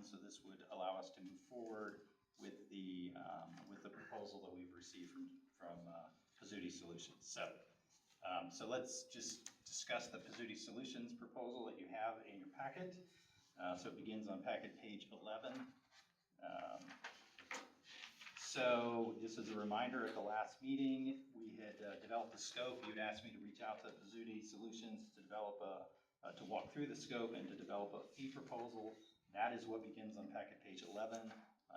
and so this would allow us to move forward with the proposal that we've received from Pizzuti Solutions. So let's just discuss the Pizzuti Solutions proposal that you have in your packet. So it begins on packet page 11. So just as a reminder, at the last meeting, we had developed the scope. You had asked me to reach out to Pizzuti Solutions to develop to walk through the scope and to develop a fee proposal. That is what begins on packet page 11,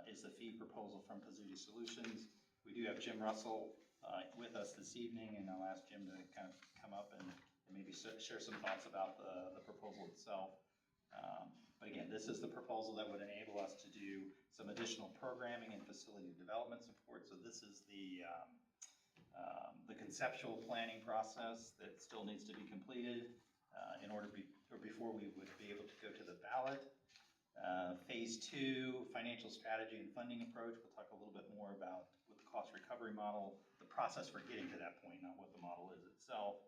is the fee proposal from Pizzuti Solutions. We do have Jim Russell with us this evening, and I'll ask Jim to kind of come up and maybe share some thoughts about the proposal itself. But again, this is the proposal that would enable us to do some additional programming and facility development support. So this is the conceptual planning process that still needs to be completed in order before we would be able to go to the ballot. Phase 2, financial strategy and funding approach. We'll talk a little bit more about with the cost recovery model, the process for getting to that point, not what the model is itself.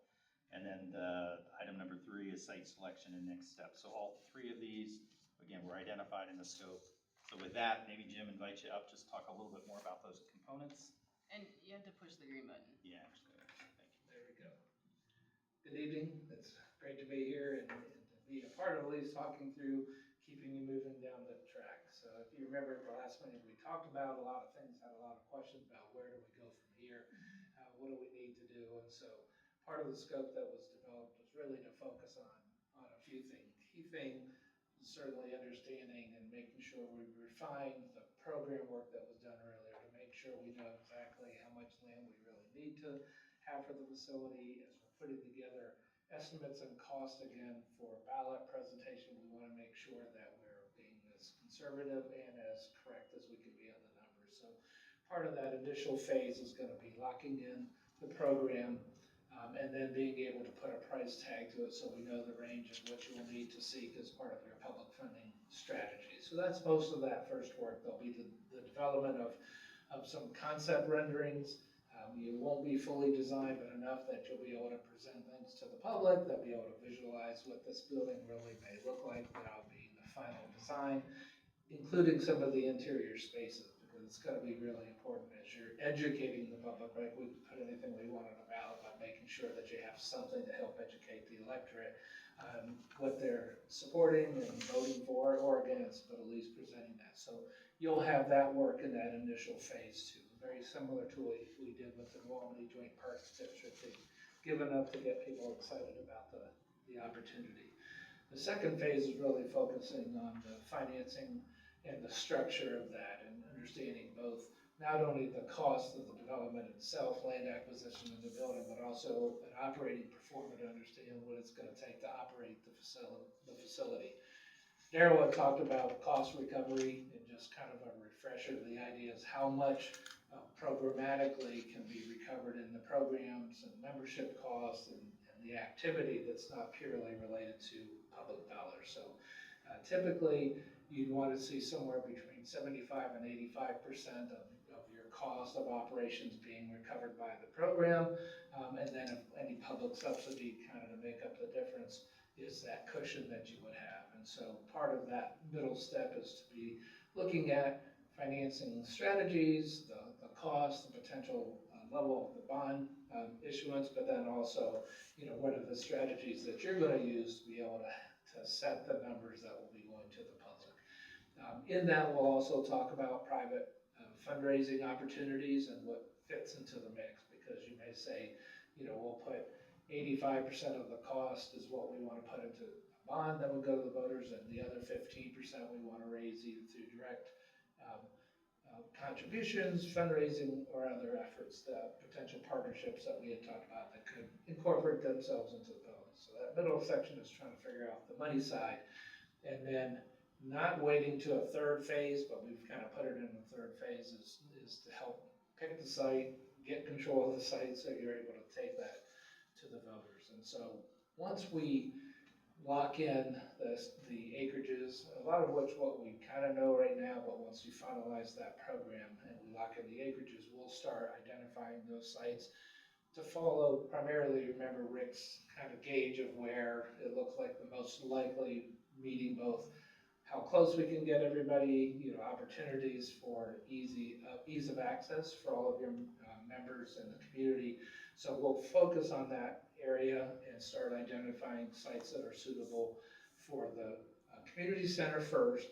And then the item number 3 is site selection and next steps. So all 3 of these, again, were identified in the scope. So with that, maybe Jim, invite you up, just talk a little bit more about those components. And you have to push the green button. Yeah, thank you. There we go. Good evening. It's great to be here and to be a part of at least talking through keeping you moving down the track. So if you remember at the last meeting, we talked about a lot of things, had a lot of questions about where do we go from here, what do we need to do, and so part of the scope that was developed was really to focus on a few things. Key thing is certainly understanding and making sure we refine the program work that was done earlier to make sure we know exactly how much land we really need to have for the facility as we're putting together estimates and costs again for ballot presentation. We want to make sure that we're being as conservative and as correct as we can be on the numbers. So part of that initial phase is going to be locking in the program and then being able to put a price tag to it so we know the range of what you will need to seek as part of your public funding strategy. So that's most of that first work. There'll be the development of some concept renderings. You won't be fully designed, but enough that you'll be able to present things to the public, they'll be able to visualize what this building really may look like. That'll be the final design, including some of the interior spaces, because it's going to be really important as you're educating the public, right? We can put anything we want on a ballot, but making sure that you have something to help educate the electorate on what they're supporting and voting for or against, but at least presenting that. So you'll have that work in that initial phase 2. Very similar to what we did with the Normandy Joint Parks District, give enough to get people excited about the opportunity. The second phase is really focusing on the financing and the structure of that and understanding both not only the cost of the development itself, land acquisition of the building, but also an operating performance to understand what it's going to take to operate the facility. Darryl had talked about cost recovery and just kind of a refresher. The idea is how much programmatically can be recovered in the programs and membership costs and the activity that's not purely related to public dollars. So typically you'd want to see somewhere between 75 and 85% of your cost of operations being recovered by the program, and then if any public subsidy kind of to make up the difference is that cushion that you would have. And so part of that middle step is to be looking at financing strategies, the cost, the potential level of the bond issuance, but then also, what are the strategies that you're going to use to be able to set the numbers that will be going to the public. In that, we'll also talk about private fundraising opportunities and what fits into the mix, because you may say, we'll put 85% of the cost is what we want to put into a bond that would go to the voters, and the other 15% we want to raise either through direct contributions, fundraising, or other efforts, the potential partnerships that we had talked about that could incorporate themselves into the building. So that middle section is trying to figure out the money side, and then not waiting to a third phase, but we've kind of put it in the third phase is to help pick the site, get control of the site so you're able to take that to the voters. And so once we lock in the acreages, a lot of which what we kind of know right now, but once we finalize that program and we lock in the acreages, we'll start identifying those sites to follow primarily, remember Rick's kind of gauge of where it looks like the most likely meeting both how close we can get everybody, opportunities for ease of access for all of your members in the community. So we'll focus on that area and start identifying sites that are suitable for the community center first.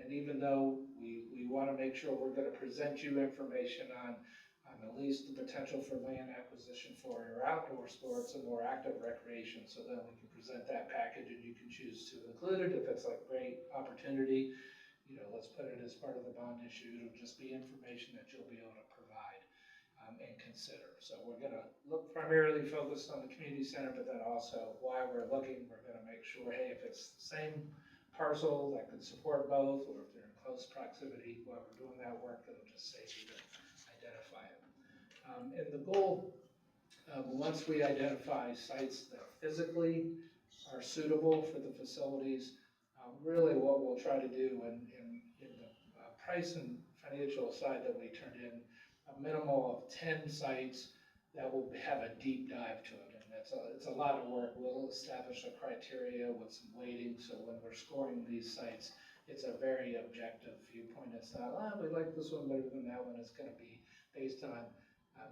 And even though we want to make sure we're going to present you information on at least the potential for land acquisition for your outdoor sports and more active recreation, so then we can present that package and you can choose to include it. If it's a great opportunity, let's put it as part of the bond issue. It'll just be information that you'll be able to provide and consider. So we're going to look primarily focused on the community center, but then also while we're looking, we're going to make sure, hey, if it's the same parcel that could support both, or if they're in close proximity, while we're doing that work, it'll just save you to identify it. And the goal, once we identify sites that physically are suitable for the facilities, really what we'll try to do in the price and financial side that we turned in, a minimal of 10 sites that will have a deep dive to it. And it's a lot of work. We'll establish a criteria with some weighting, so when we're scoring these sites, it's a very objective viewpoint. It's not, we like this one better than that one. It's going to be based on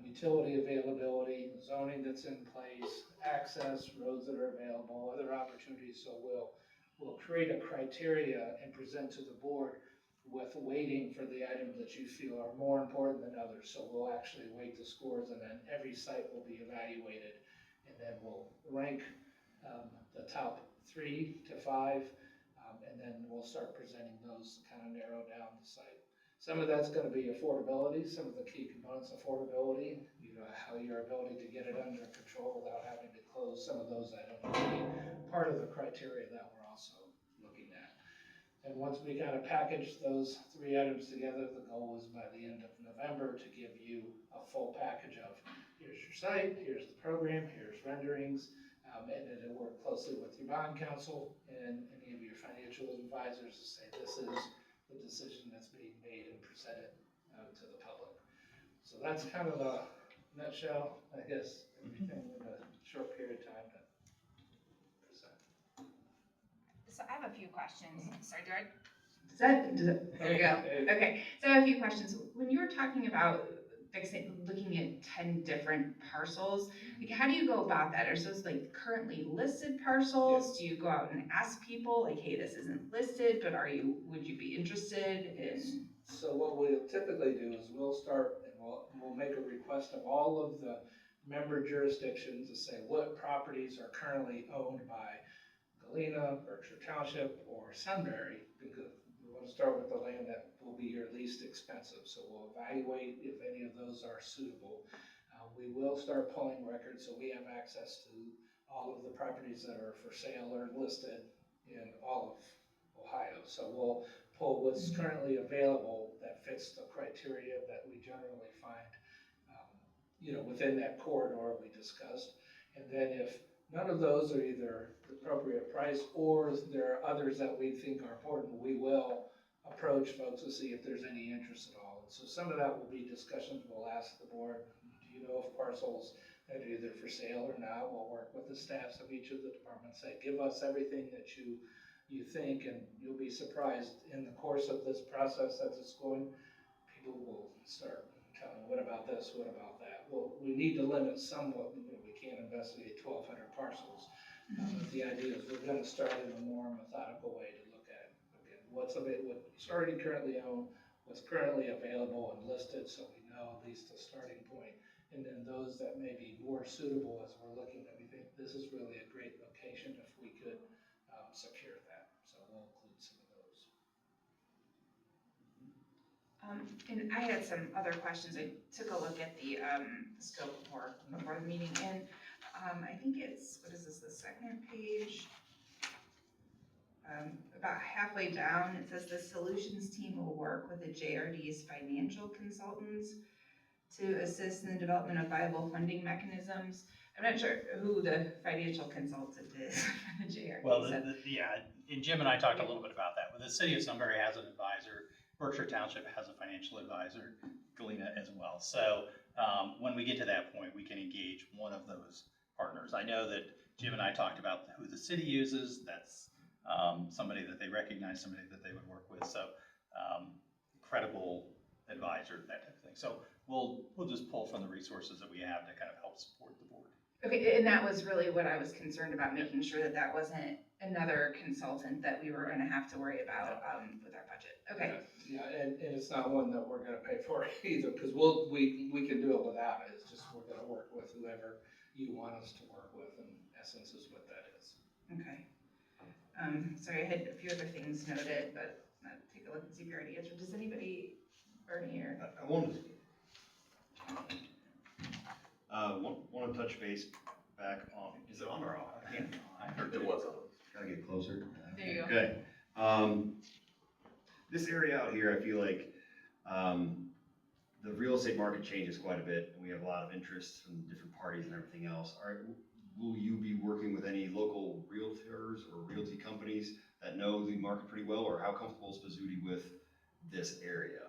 utility availability, zoning that's in place, access, roads that are available, other opportunities. So we'll create a criteria and present to the board with weighting for the items that you feel are more important than others. So we'll actually weight the scores, and then every site will be evaluated, and then we'll rank the top 3 to 5, and then we'll start presenting those to kind of narrow down the site. Some of that's going to be affordability, some of the key components, affordability, how your ability to get it under control without having to close some of those items will be part of the criteria that we're also looking at. And once we kind of package those 3 items together, the goal is by the end of November to give you a full package of, here's your site, here's the program, here's renderings, and then it'll work closely with your bond counsel and any of your financial advisors to say this is the decision that's being made and presented to the public. So that's kind of a nutshell, I guess, everything in a short period of time to present. So I have a few questions. Sorry, there we go. Okay, so I have a few questions. When you were talking about looking at 10 different parcels, like how do you go about that? Are those like currently listed parcels? Do you go out and ask people like, hey, this isn't listed, but would you be interested in? So what we'll typically do is we'll start and we'll make a request of all of the member jurisdictions to say what properties are currently owned by Galena, Berkshire Township, or Sunbury, because we want to start with the land that will be your least expensive. So we'll evaluate if any of those are suitable. We will start pulling records, so we have access to all of the properties that are for sale or listed in all of Ohio. So we'll pull what's currently available that fits the criteria that we generally find, within that corridor we discussed. And then if none of those are either the appropriate price or there are others that we think are important, we will approach folks to see if there's any interest at all. And so some of that will be discussions. We'll ask the board, do you know of parcels that are either for sale or not? We'll work with the staffs of each of the departments, say, give us everything that you think, and you'll be surprised in the course of this process as it's going, people will start telling, what about this, what about that? Well, we need to limit somewhat, we can't investigate 1,200 parcels. The idea is we're going to start in a more methodical way to look at, again, what's already currently owned, what's currently available and listed, so we know at least a starting point. And then those that may be more suitable as we're looking at, we think this is really a great location if we could secure that. So we'll include some of those. And I had some other questions. I took a look at the scope of work before the meeting, and I think it's, what is this, the second page? About halfway down, it says the solutions team will work with the JRD's financial consultants to assist in the development of viable funding mechanisms. I'm not sure who the financial consultant is for the JRD. Well, and Jim and I talked a little bit about that. But the city of Sunbury has an advisor. Berkshire Township has a financial advisor, Galena as well. So when we get to that point, we can engage one of those partners. I know that Jim and I talked about who the city uses. That's somebody that they recognize, somebody that they would work with. So credible advisor, that type of thing. So we'll just pull from the resources that we have to kind of help support the board. Okay, and that was really what I was concerned about, making sure that that wasn't another consultant that we were gonna have to worry about, with our budget. Okay, Yeah, and it's not one that we're gonna pay for either, because we can do it without it, it's just we're gonna work with whoever you want us to work with, in essence is what that is. okay. Sorry, I had a few other things noted, but I'll take a look and see if you already answered. Does anybody, Bernie or? I wanted to touch base back on, is it on or off? I can't. I heard It was on. Gotta get closer. There you go. Okay. This area out here, I feel like, the real estate market changes quite a bit, and we have a lot of interest from different parties and everything else. Will you be working with any local realtors or realty companies that know the market pretty well, or how comfortable is Pizzuti with this area?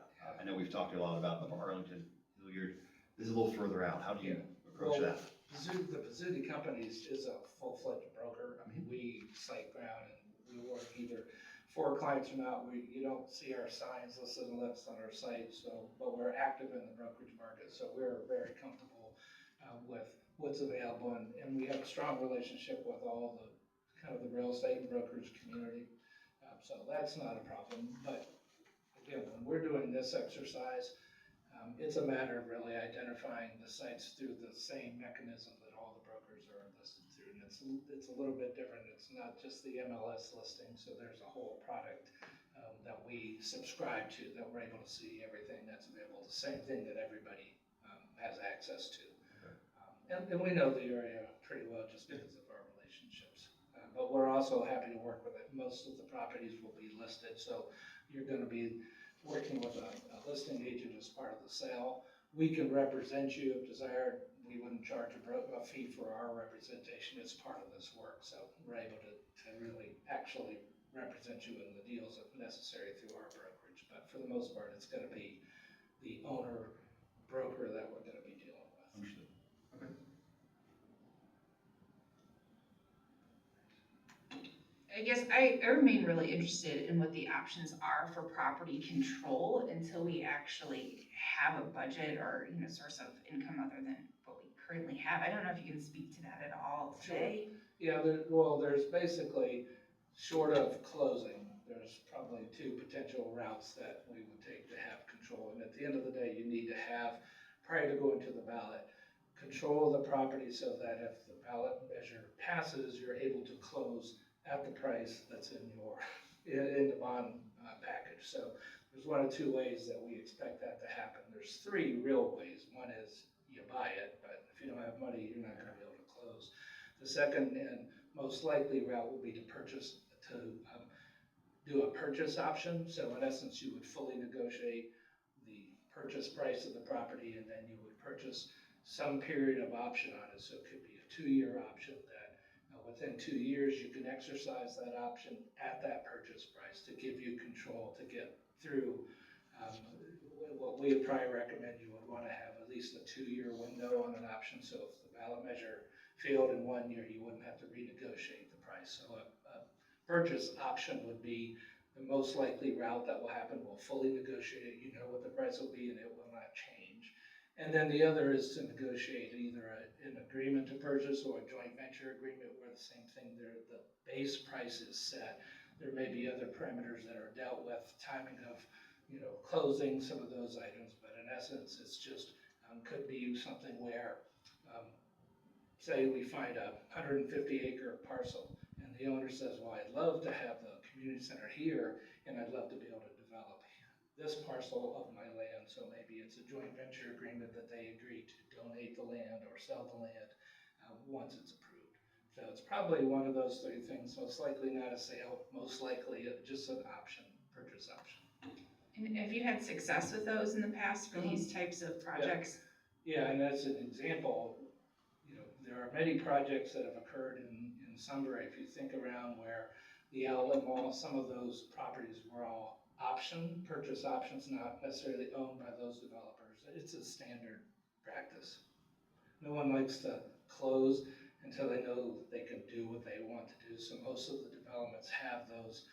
I know we've talked a lot about the Arlington, Hilliard. This is a little further out. How do you approach that? The Pizzuti Companies is a full-fledged broker. I mean, we site ground and we work either for clients or not. You don't see our signs listed unless on our site, but we're active in the brokerage market, so we're very comfortable with what's available, and we have a strong relationship with all the kind of the real estate and brokerage community. So that's not a problem, but again, when we're doing this exercise, it's a matter of really identifying the sites through the same mechanism that all the brokers are listed through. And it's a little bit different. It's not just the MLS listing. So there's a whole product that we subscribe to, that we're able to see everything that's available. The same thing that everybody has access to. And we know the area pretty well just because of our relationships. But we're also happy to work with it. Most of the properties will be listed. So you're going to be working with a listing agent as part of the sale. We can represent you if desired. We wouldn't charge a fee for our representation. It's part of this work. So we're able to really actually represent you in the deals if necessary through our brokerage. But for the most part, it's going to be the owner broker that we're going to be dealing with. Understood. Okay. I guess I remain really interested in what the options are for property control until we actually have a budget or, source of income other than what we currently have. I don't know if you can speak to that at all today. Yeah, there's basically, short of closing, there's probably two potential routes that we would take to have control. And at the end of the day, you need to have, prior to going to the ballot, control of the property so that if the ballot measure passes, you're able to close at the price that's in the bond package. So there's one of two ways that we expect that to happen. There's three real ways. One is you buy it, but if you don't have money, you're not going to be able to close. The second and most likely route will be to do a purchase option. So in essence, you would fully negotiate the purchase price of the property, and then you would purchase some period of option on it. So it could be a 2-year option that within 2 years, you can exercise that option at that purchase price to give you control to get through what we would probably recommend. You would want to have at least a 2-year window on an option. So if the ballot measure failed in 1 year, you wouldn't have to renegotiate the price. So a purchase option would be the most likely route that will happen. We'll fully negotiate it. You know what the price will be, and it will not change. And then the other is to negotiate either an agreement to purchase or a joint venture agreement where the same thing, the base price is set. There may be other parameters that are dealt with, timing of, closing some of those items, but in essence, it's just, could be something where, say we find a 150-acre parcel and the owner says, well, I'd love to have the community center here and I'd love to be able to develop this parcel of my land. So maybe it's a joint venture agreement that they agree to donate the land or sell the land once it's approved. So it's probably one of those three things. Most likely not a sale, most likely just an option, purchase option. And have you had success with those in the past for these types of projects? Yeah, and as an example, there are many projects that have occurred in Sunbury. If you think around where the outlet mall, some of those properties were all purchase options, not necessarily owned by those developers. It's a standard practice. No one likes to close until they know they can do what they want to do. So most of the developments have those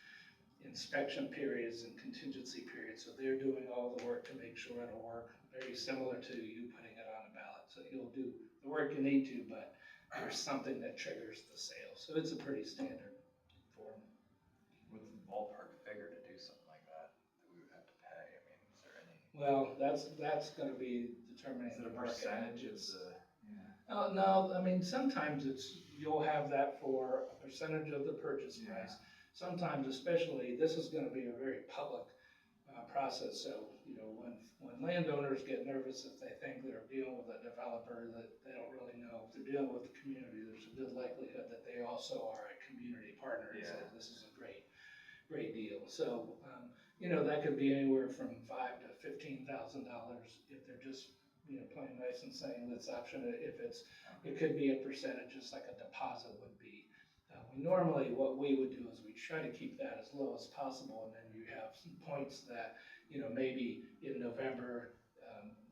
inspection periods and contingency periods, so they're doing all the work to make sure it'll work, very similar to you putting it on a ballot. So you'll do the work you need to, but there's something that triggers the sale. So it's a pretty standard form. What's the ballpark figure to do something like that we would have to pay? I mean, is there any? Well, that's gonna be determining. Is it a the market. percentage? Is Oh, no, I mean, sometimes you'll have that for a percentage of the purchase Yeah. price. Sometimes, especially, this is gonna be a very public, process, so, when landowners get nervous if they think they're dealing with a developer that they don't really know, if they're dealing with the community, there's a good likelihood that they also are a community partner and say, Yeah. this is a great deal. So, that could be anywhere from $5,000 to $15,000 if they're just, playing nice and saying that's option. It could be a percentage, just like a deposit would be. Normally, what we would do is we try to keep that as low as possible, and then you have some points that, maybe in November,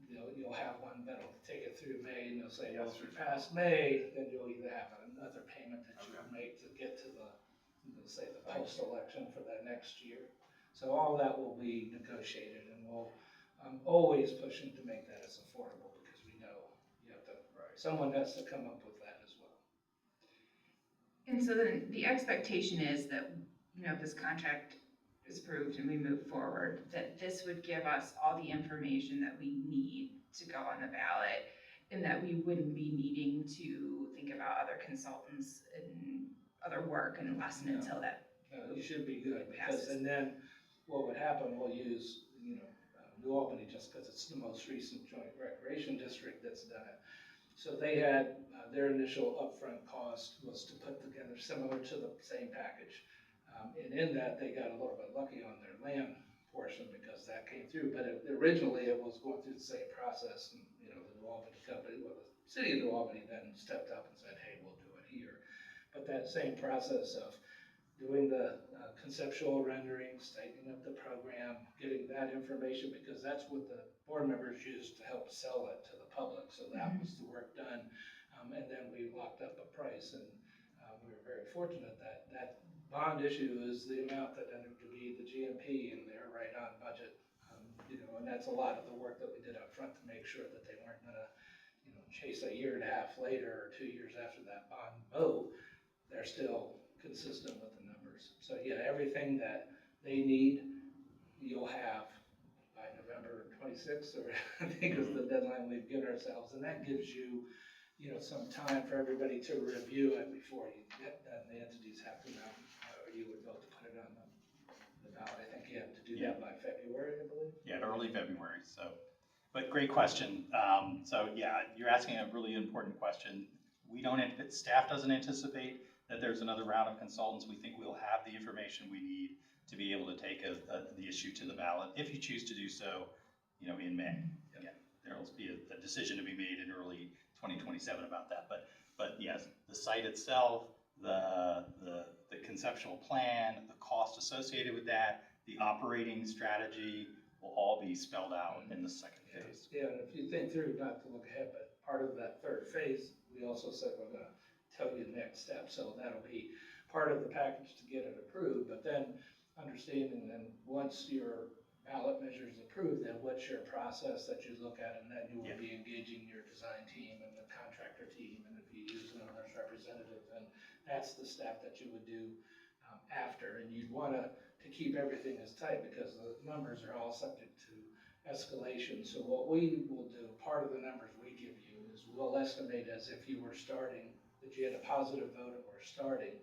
you'll have one that'll take it through May, and they'll say, well, if you pass May, then you'll either have another payment that you Okay. make to get to say the post-election for that next year. So all that will be negotiated, and I'm always pushing to make that as affordable, because we know someone has to come up with that as well. And so then the expectation is that, if this contract is approved and we move forward, that this would give us all the information that we need to go on the ballot, and that we wouldn't be needing to think about other consultants and other work and lesson No. until that. You should be good, Passes. because, and then what would happen, we'll use, New Albany, just because it's the most recent joint recreation district that's done it. So they had, their initial upfront cost was to put together similar to the same package. And in that, they got a little bit lucky on their land portion, because that came through, but originally it was going through the same process, and, the New Albany company, well, the city of New Albany then stepped up and said, hey, we'll do it here. But that same process of doing the conceptual renderings, tightening up the program, getting that information, because that's what the board members used to help sell it to the public. So that was the work done. And then we locked up a price, and we were very fortunate that that bond issue is the amount that ended up to be the GMP, and they're right on budget. And that's a lot of the work that we did up front to make sure that they weren't gonna, chase a year and a half later or 2 years after that bond vote. They're still consistent with the numbers. So yeah, everything that they need, you'll have by November 26th, or I think is the deadline we've given ourselves. And that gives you, some time for everybody to review it before you get done. The entities have to know, or you would vote to put it on the ballot. I think you have to do that by February, I believe. Yeah, early February, so, but great question. So yeah, you're asking a really important question. Staff doesn't anticipate that there's another round of consultants. We think we'll have the information we need to be able to take the issue to the ballot, if you choose to do so, in May. Again, there'll be a decision to be made in early 2027 about that. But yes, the site itself, the conceptual plan, the cost associated with that, the operating strategy will all be spelled out in the second phase. Yeah, and if you think through, not to look ahead, but part of that third phase, we also said we're gonna tell you the next step. So that'll be part of the package to get it approved, but then understanding then once your ballot measure is approved, then what's your process that you look at, and then you will be engaging your design team and the contractor team, and if you use an owner's representative, then that's the step that you would do after. And you'd want to keep everything as tight, because the numbers are all subject to escalation. So what we will do, part of the numbers we give you, is we'll estimate as if you were starting, that you had a positive vote and were starting,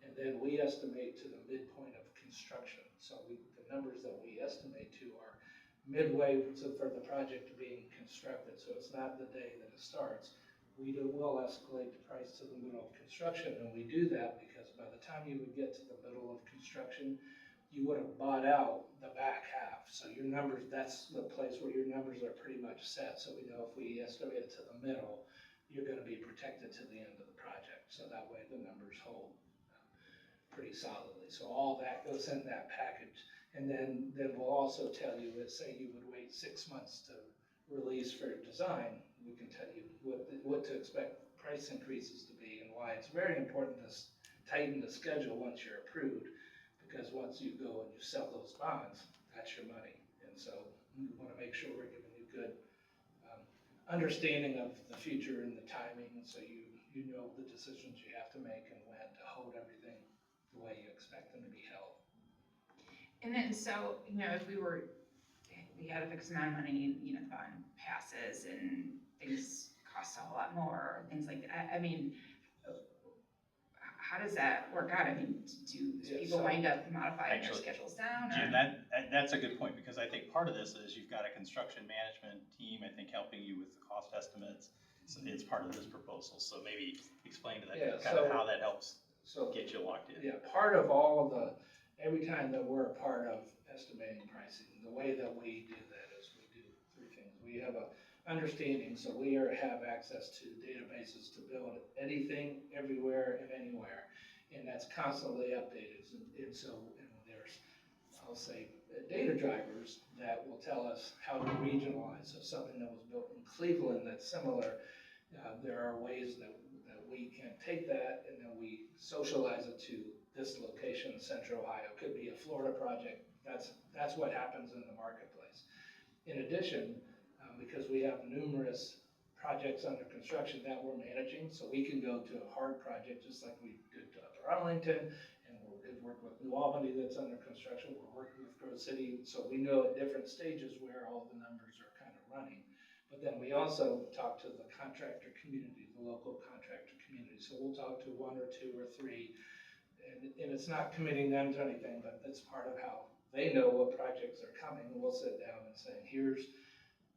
and then we estimate to the midpoint of construction. So the numbers that we estimate to are midway for the project being constructed. So it's not the day that it starts. Will escalate the price to the middle of construction, and we do that because by the time you would get to the middle of construction, you would have bought out the back half. So your numbers, that's the place where your numbers are pretty much set. So we know if we estimate it to the middle, you're gonna be protected to the end of the project. So that way the numbers hold pretty solidly. So all that goes in that package. And then we'll also tell you, let's say you would wait 6 months to release for design, we can tell you what to expect price increases to be and why it's very important to tighten the schedule once you're approved, because once you go and you sell those bonds, that's your money. And so we want to make sure we're giving you good understanding of the future and the timing, so you know the decisions you have to make and when to hold everything the way you expect them to be held. And then, so, if we had a fixed amount of money, the bond passes and things cost a whole lot more, or things like that, I mean, how does that work out? I mean, do Yeah, people so- wind up modifying their Actually, schedules down, Jim, or? that's a good point, because I think part of this is you've got a construction management team, I think, helping you with the cost estimates. So it's part of this proposal, so maybe explain to Yeah, that, kind of so- how that helps So get you locked in. yeah, part of all of every time that we're a part of estimating pricing, the way that we do that is we do three things. We have a understanding, so we have access to databases to build anything, everywhere, and anywhere. And that's constantly updated. And so, there's, I'll say, data drivers that will tell us how to regionalize. So something that was built in Cleveland that's similar, there are ways that we can take that and then we socialize it to this location, Central Ohio. Could be a Florida project. That's what happens in the marketplace. In addition, because we have numerous projects under construction that we're managing, so we can go to a hard project just like we did to Upper Arlington, and we'll work with New Albany that's under construction. We're working with Grove City, so we know at different stages where all the numbers are kind of running. But then we also talk to the contractor community, the local contractor community. So we'll talk to one or two or three, and it's not committing them to anything, but that's part of how they know what projects are coming. And we'll sit down and say, here's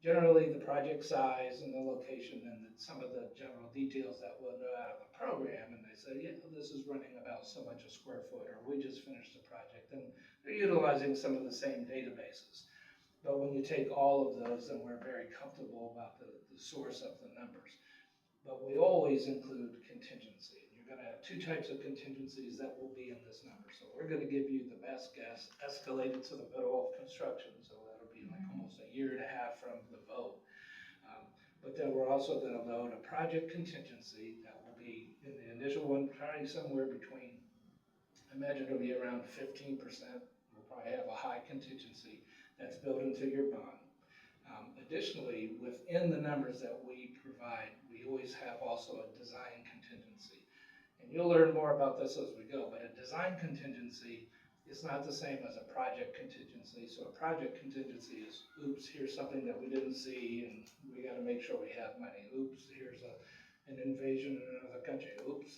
generally the project size and the location and some of the general details that we'll know out of the program. And they say, yeah, this is running about so much a square foot, or we just finished a project. And they're utilizing some of the same databases. But when you take all of those, then we're very comfortable about the source of the numbers. But we always include contingency. And you're going to have two types of contingencies that will be in this number. So we're going to give you the best guess escalated to the middle of construction. So that'll be like almost a year and a half from the vote. But then we're also going to load a project contingency that will be in the initial one, probably somewhere between, I imagine it'll be around 15%. We'll probably have a high contingency that's built into your bond. Additionally, within the numbers that we provide, we always have also a design contingency. And you'll learn more about this as we go, but a design contingency is not the same as a project contingency. So a project contingency is, oops, here's something that we didn't see and we got to make sure we have money. Oops, here's an invasion in another country. Oops,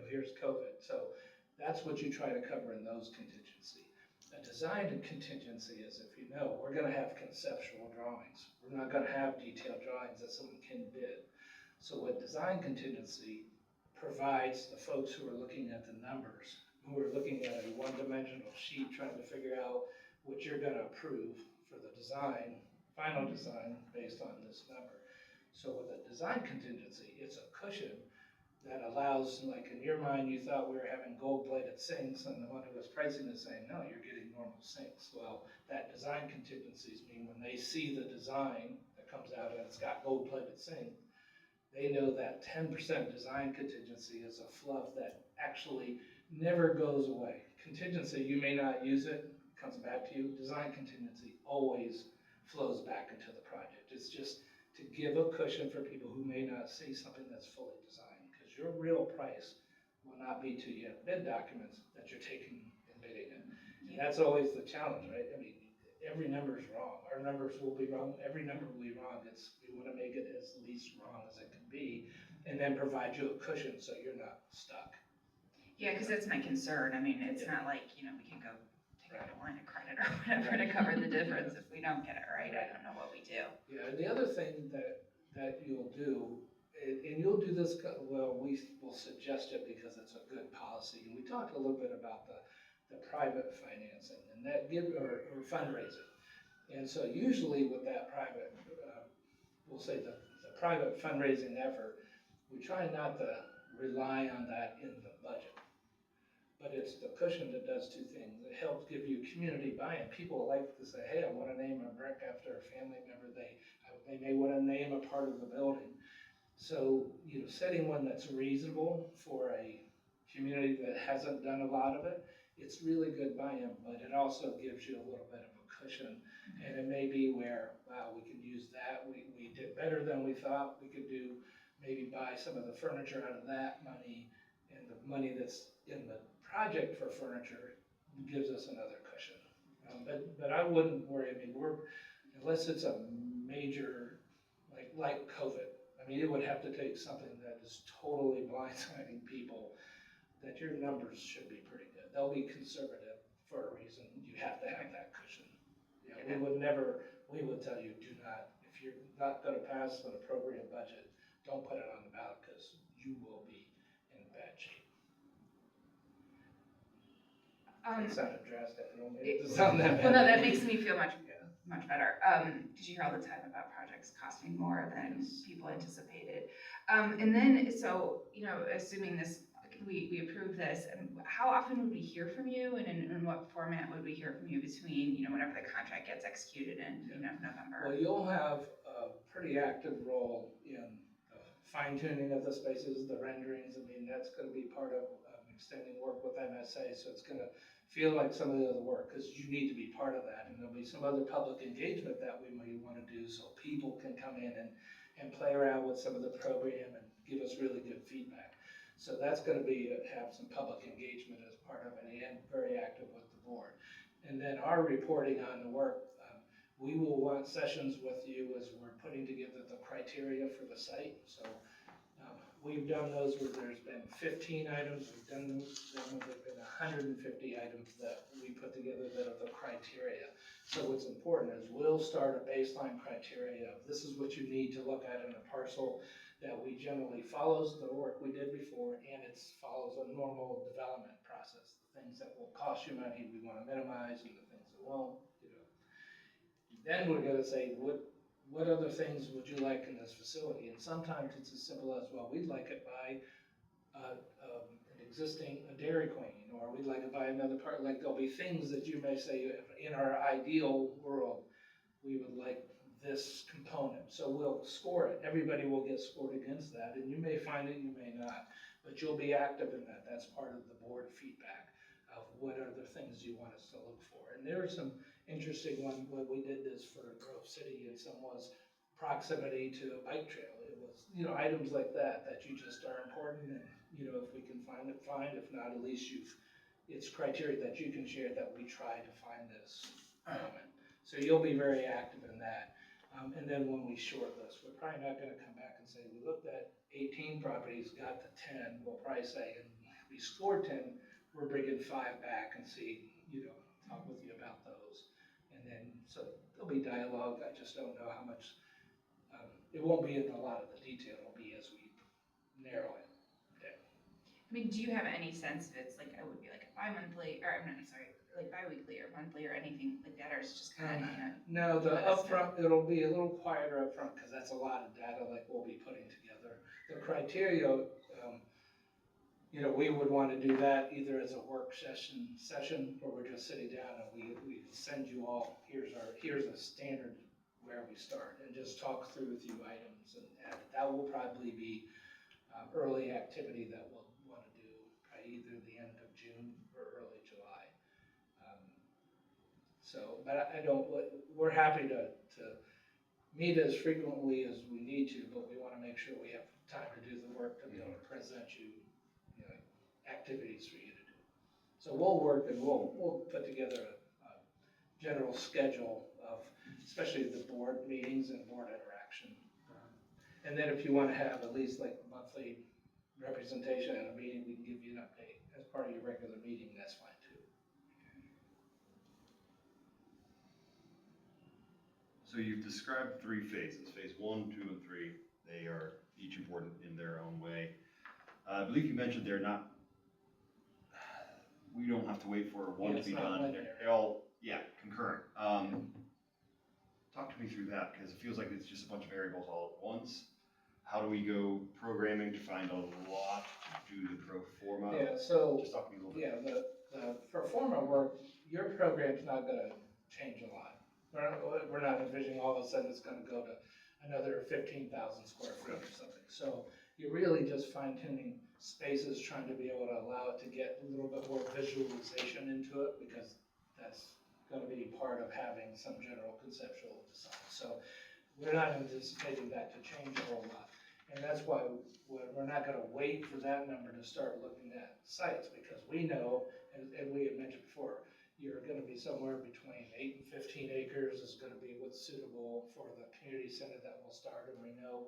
here's COVID. So that's what you try to cover in those contingency. A design contingency is, if you know, we're going to have conceptual drawings. We're not going to have detailed drawings that someone can bid. So what design contingency provides the folks who are looking at the numbers, who are looking at a one-dimensional sheet trying to figure out what you're going to approve for the design, final design based on this number. So with a design contingency, it's a cushion that allows, like in your mind, you thought we were having gold-plated sinks, and the one who was pricing is saying, no, you're getting normal sinks. Well, that design contingencies mean when they see the design that comes out and it's got gold-plated sink, they know that 10% design contingency is a fluff that actually never goes away. Contingency, you may not use it, comes back to you. Design contingency always flows back into the project. It's just to give a cushion for people who may not see something that's fully designed. Your real price will not be till you have bid documents that you're taking and bidding in. And that's always the challenge, right? I mean, every number is wrong. Our numbers will be wrong. Every number will be wrong. We want to make it as least wrong as it can be, and then provide you a cushion so you're not stuck. Yeah, because that's my concern. I mean, it's not like, we can go take out a line of credit or whatever to cover the difference if we don't get it right. I don't know what we do. Yeah, and the other thing that you'll do, and you'll do this, well, we will suggest it because it's a good policy. And we talked a little bit about the private financing and that or fundraising. And so usually with that private, we'll say the private fundraising effort, we try not to rely on that in the budget. But it's the cushion that does two things. It helps give you community buy-in. People like to say, hey, I want to name a brick after a family member. They may want to name a part of the building. So, setting one that's reasonable for a community that hasn't done a lot of it, it's really good buy-in, but it also gives you a little bit of a cushion. And it may be where, wow, we can use that, we did better than we thought we could do, maybe buy some of the furniture out of that money, and the money that's in the project for furniture gives us another cushion. But I wouldn't worry, I mean, unless it's a major, like COVID, I mean, it would have to take something that is totally blindsiding people, that your numbers should be pretty good. They'll be conservative for a reason. You have to have that cushion. We would tell you, do not, if you're not gonna pass an appropriate budget, don't put it on the ballot, because you will be in bad shape. It sounded drastic, I don't mean it to sound that bad. Well, no, that makes me feel much better. Did you hear all the time about projects costing more than people anticipated? And then, so, assuming this, we approve this, how often would we hear from you, and in what format would we hear from you between, whenever the contract gets executed in, November? Well, you'll have a pretty active role in the fine tuning of the spaces, the renderings. I mean, that's gonna be part of extending work with MSA, so it's gonna feel like some of the other work, because you need to be part of that. And there'll be some other public engagement that we may wanna do, so people can come in and play around with some of the program and give us really good feedback. So that's gonna have some public engagement as part of it, and very active with the board. And then our reporting on the work, we will want sessions with you as we're putting together the criteria for the site. So we've done those where there's been 15 items, we've done them where there's been 150 items that we put together that are the criteria. So what's important is we'll start a baseline criteria of this is what you need to look at in a parcel that we generally follows the work we did before, and it follows a normal development process. The things that will cost you money, we want to minimize, and the things that won't, Then we're gonna say, what other things would you like in this facility? And sometimes it's as simple as, well, we'd like it by an existing Dairy Queen, or we'd like it by another part. Like, there'll be things that you may say, in our ideal world, we would like this component. So we'll score it. Everybody will get scored against that, and you may find it, you may not, but you'll be active in that. That's part of the board feedback of what are the things you want us to look for. And there are some interesting ones when we did this for Grove City, and some was proximity to a bike trail. It was, items like that you just are important, and, if we can find it, fine. If not, at least it's criteria that you can share that we try to find this element. So you'll be very active in that. And then when we shortlist, we're probably not gonna come back and say, we looked at 18 properties, got to 10, we'll probably say, and we scored 10, we're bringing 5 back and see, talk with you about those. And then, so there'll be dialogue, I just don't know how much, it won't be in a lot of the detail, it'll be as we narrow it down. I mean, do you have any sense if it's like, it would be like a bi-monthly, or I'm sorry, like bi-weekly or monthly or anything like that, or it's just kind of, No, the upfront, it'll be a little quieter upfront, because that's a lot of data like we'll be putting together. The criteria, we would want to do that either as a work session, where we're just sitting down and we send you all, here's a standard where we start, and just talk through a few items, and that will probably be early activity that we'll want to do probably either the end of June or early July. But we're happy to meet as frequently as we need to, but we want to make sure we have time to do the work to be able to present you, activities for you to do. So we'll work, and we'll put together a general schedule of, especially the board meetings and board interaction. And then if you want to have at least like a monthly representation at a meeting, we can give you an update as part of your regular meeting, that's fine too. So you've described 3 phases, phase 1, 2, and 3. They are each important in their own way. I believe you mentioned we don't have to wait for one to be done. They're all, concurrent. Talk to me through that, because it feels like it's just a bunch of variables all at once. How do we go programming to find a lot to do the pro forma? Yeah, so, just talk to me a little bit. the pro forma work, your program's not gonna change a lot. We're not envisioning all of a sudden it's gonna go to another 15,000 square feet or something. So you're really just fine tuning spaces, trying to be able to allow it to get a little bit more visualization into it, because that's gonna be part of having some general conceptual design. So we're not anticipating that to change a whole lot. And that's why we're not gonna wait for that number to start looking at sites, because we know, and we had mentioned before, you're gonna be somewhere between 8 and 15 acres is gonna be what's suitable for the community center that will start. And we know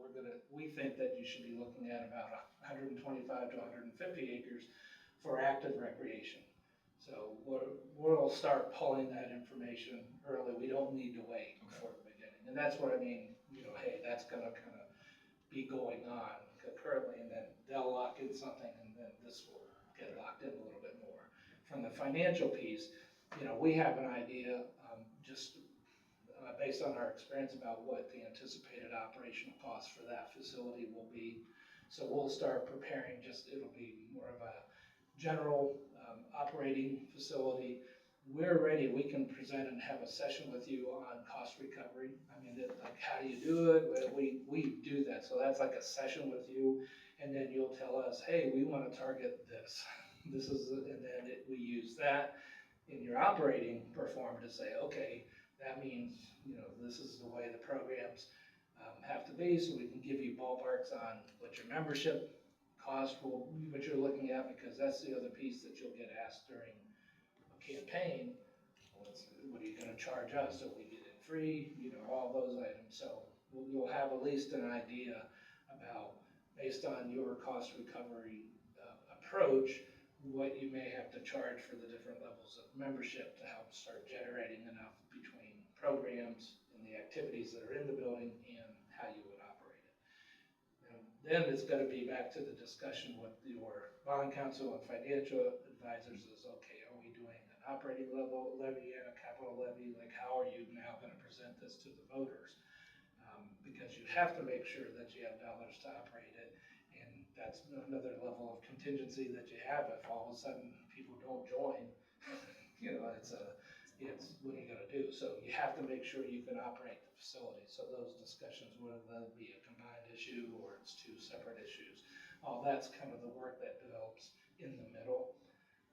we think that you should be looking at about 125 to 150 acres for active recreation. So we'll start pulling that information early. We don't need to wait for the beginning. And that's what I mean, hey, that's gonna kind of be going on currently, and then they'll lock in something, and then this will get locked in a little bit more. From the financial piece, we have an idea, just based on our experience about what the anticipated operational costs for that facility will be. So we'll start preparing, it'll be more of a general operating facility. We're ready, we can present and have a session with you on cost recovery. I mean, like, how do you do it? We do that, so that's like a session with you, and then you'll tell us, hey, we want to target this. And then we use that in your operating perform to say, okay, that means, this is the way the programs have to be, so we can give you ballparks on what your membership cost will, what you're looking at, because that's the other piece that you'll get asked during a campaign. What are you gonna charge us so we get it free, all those items. So you'll have at least an idea about, based on your cost recovery approach, what you may have to charge for the different levels of membership to help start generating enough between programs and the activities that are in the building and how you would operate it. And then it's gonna be back to the discussion with your bond counsel and financial advisors is, okay, are we doing an operating level levy and a capital levy? Like, how are you now gonna present this to the voters? Because you have to make sure that you have dollars to operate it. And that's another level of contingency that you have if all of a sudden people don't join. It's what are you gonna do? So you have to make sure you can operate the facility. So those discussions, whether that be a combined issue or it's two separate issues, all that's kind of the work that develops in the middle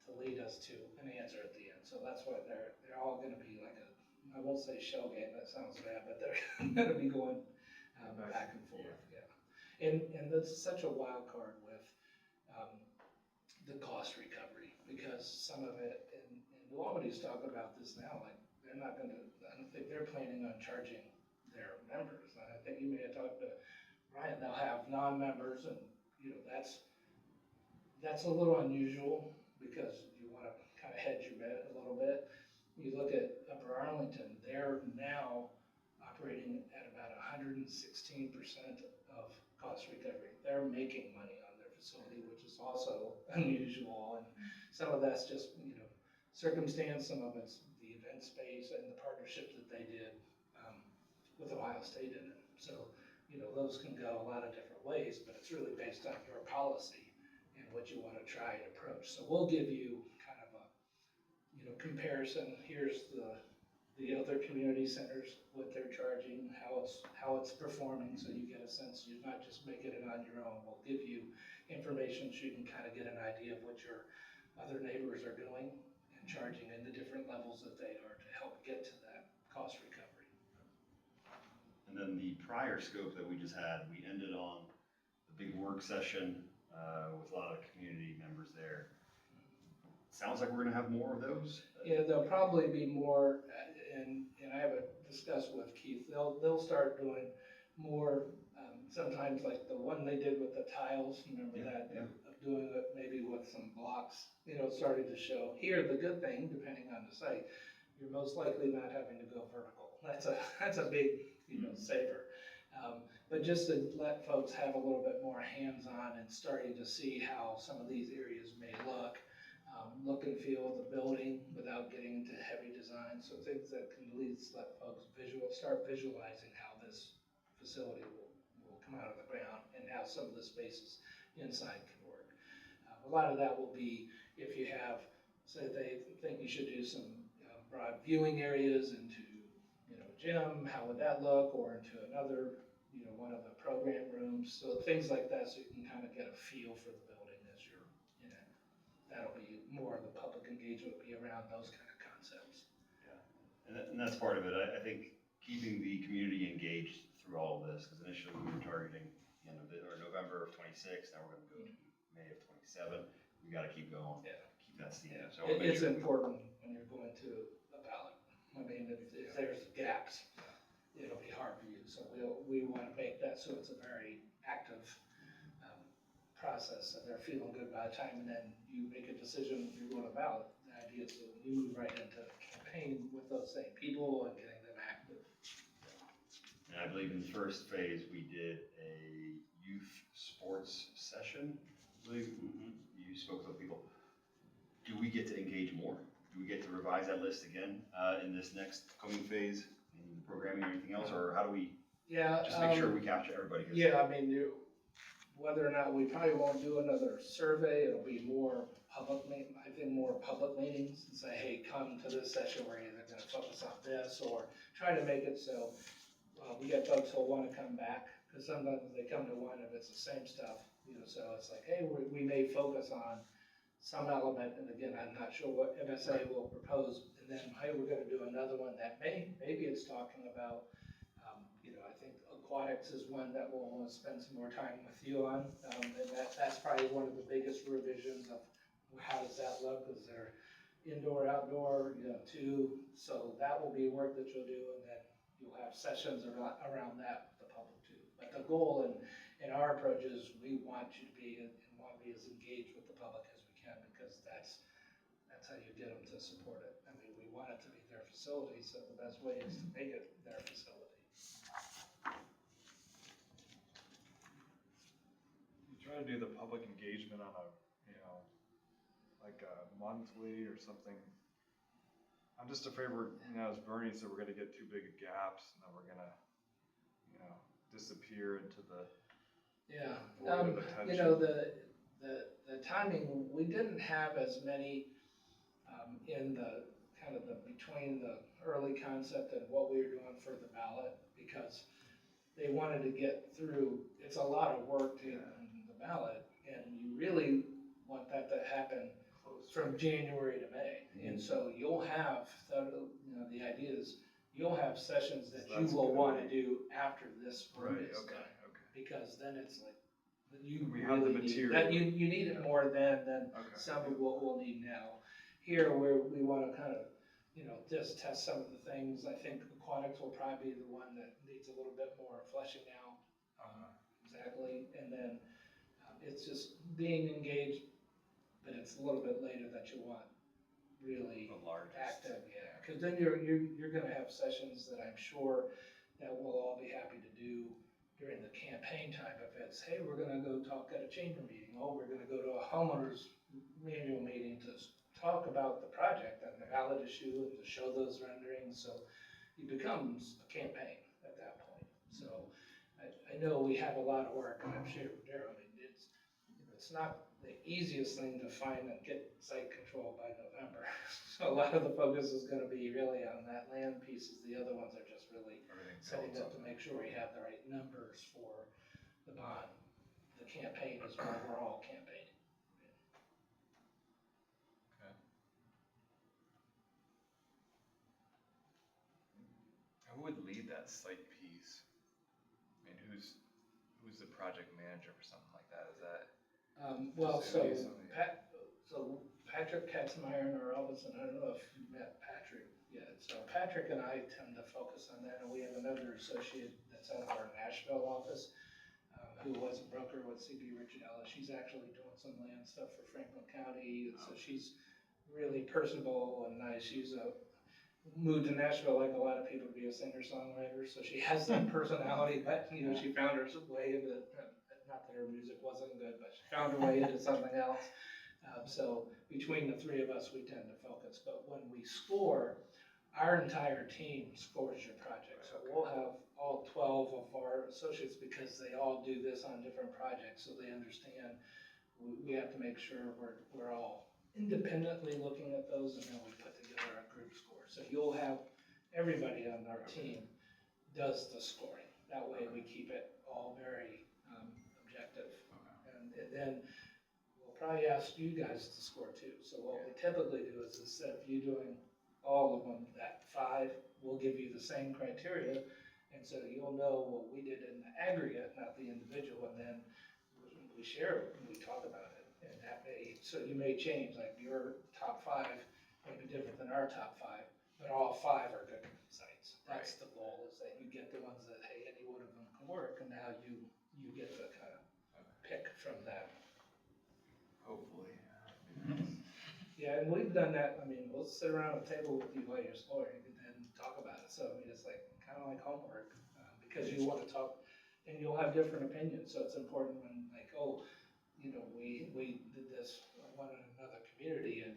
to lead us to an answer at the end. So that's why they're all gonna be like I won't say shell game, that sounds bad, but they're gonna be going back and forth, yeah. And that's such a wild card with the cost recovery, because some of it, and nobody's talking about this now, like, I don't think they're planning on charging their members. And I think you may have talked to Ryan, they'll have non-members, and, that's a little unusual, because you wanna kind of hedge your bet a little bit. You look at Upper Arlington, they're now operating at about 116% of cost recovery. They're making money on their facility, which is also unusual. And some of that's just, circumstance, some of it's the event space and the partnership that they did with Ohio State in it. So, those can go a lot of different ways, but it's really based on your policy and what you want to try and approach. So we'll give you kind of a, comparison. Here's the other community centers, what they're charging, how it's performing, so you get a sense. You're not just making it on your own. We'll give you information so you can kind of get an idea of what your other neighbors are doing and charging in the different levels that they are to help get to that cost recovery. And then the prior scope that we just had, we ended on the big work session with a lot of community members there. Sounds like we're gonna have more of those. Yeah, there'll probably be more, and I haven't discussed with Keith, they'll start doing more, sometimes like the one they did with the tiles, remember that? Yeah. Of doing it maybe with some blocks, starting to show. Here, the good thing, depending on the site, you're most likely not having to go vertical. That's a big, saver. But just to let folks have a little bit more hands-on and starting to see how some of these areas may look and feel the building without getting into heavy design. So things that can at least let folks start visualizing how this facility will come out of the ground and how some of the spaces inside can work. A lot of that will be if you have, say they think you should do some broad viewing areas into, gym, how would that look, or into another, one of the program rooms, so things like that, so you can kind of get a feel for the building as you're in it. That'll be more of the public engagement, be around those kind of concepts. And that's part of it. I think keeping the community engaged through all of this, because initially we were targeting the end of or November of '26, now we're gonna go to May of '27. We gotta keep going. Yeah. Keep that steam. Yeah, So I wanna make it's sure- important when you're going to a ballot. I mean, if there's gaps, it'll be hard for you. So we want to make that so it's a very active process, and they're feeling good by the time, and then you make a decision if you're going to ballot. The idea is that you move right into the campaign with those same people and getting them active. And I believe in the first phase, we did a youth sports session. I believe you spoke with people. Do we get to engage more? Do we get to revise that list again in this next coming phase in programming or anything else? Or how do we Yeah. just make sure we capture everybody? 'Cause Yeah, I mean, whether or not, we probably won't do another survey, it'll be more I think more public meetings, and say, hey, come to this session, we're either gonna focus on this, or try to make it so, we get folks who'll wanna come back, cause sometimes they come to one if it's the same stuff, so it's like, hey, we may focus on some element, and again, I'm not sure what MSA will propose, and then, hey, we're gonna do another one that maybe it's talking about, I think aquatics is one that we'll want to spend some more time with you on, and that's probably one of the biggest revisions of how does that look, is there indoor, outdoor, too, so that will be work that you'll do, and then you'll have sessions around that with the public too. But the goal in our approach is we want you to be, and want to be as engaged with the public as we can, because that's how you get them to support it. I mean, we want it to be their facility, so the best way is to make it their facility. You try to do the public engagement on a, like a monthly or something. I'm just afraid we're, as Bernie said, we're gonna get too big of gaps, and then we're gonna, disappear into the Yeah, void of attention. the timing, we didn't have as many, in the, kind of between the early concept and what we were doing for the ballot, because they wanted to get through, it's a lot of work to the ballot, and you really want that to happen from January to May. And so you'll have, the idea is, you'll have sessions that you That's will good. wanna do after this work Right, is okay, done. okay. Because then it's like, you We have the really need, material. that you need it more than Okay. some of what we'll need now. Here, we wanna kind of, just test some of the things. I think aquatics will probably be the one that needs a little bit more fleshing out. Exactly, and then, it's just being engaged, but it's a little bit later that you want really The largest. active, yeah. Cause then you're gonna have sessions that I'm sure that we'll all be happy to do during the campaign time. If it's, hey, we're gonna go talk at a chamber meeting, oh, we're gonna go to a homeowners manual meeting to talk about the project and the ballot issue and to show those renderings, so it becomes a campaign at that point. So I know we have a lot of work, and I'm sure, Daryl, I mean, it's not the easiest thing to find and get site control by November. So a lot of the focus is gonna be really on that land pieces. The other ones are just really Everything setting builds up to make sure we have the right numbers for the bond. The campaign is where we're all campaigning. Okay. Who would lead that site piece? I mean, who's the project manager for something like that? Is that? Well, Just so interview somebody. Patrick Katzmeyer in our office, and I don't know if you met Patrick yet. So Patrick and I tend to focus on that, and we have another associate that's out of our Nashville office, who was a broker with CB Richardella. She's actually doing some land stuff for Franklin County, and so she's really personable and nice. She's moved to Nashville like a lot of people to be a singer-songwriter, so she has that personality, but, she found her way into, not that her music wasn't good, but she found her way into something else. So between the three of us, we tend to focus, but when we score, our entire team scores your project. So we'll have all 12 of our associates, because they all do this on different projects, so they understand we have to make sure we're all independently looking at those, and then we put together a group score. So you'll have, everybody on our team does the scoring. That way we keep it all very objective. And then we'll probably ask you guys to score too. So what we typically do is instead of you doing all of them at 5, we'll give you the same criteria. And so you'll know what we did in the aggregate, not the individual, and then we share it and we talk about it. And that may, so you may change, like your top 5 may be different than our top 5, but all 5 are good sites. That's the goal, is that you get the ones that, hey, any one of them can work, and now you get to kind of pick from that. Hopefully. Yeah, and we've done that. I mean, we'll sit around a table with you while you're scoring and then talk about it. So I mean, it's like kind of like homework because you want to talk, and you'll have different opinions. So it's important when like, oh, you know, we did this one in another community, and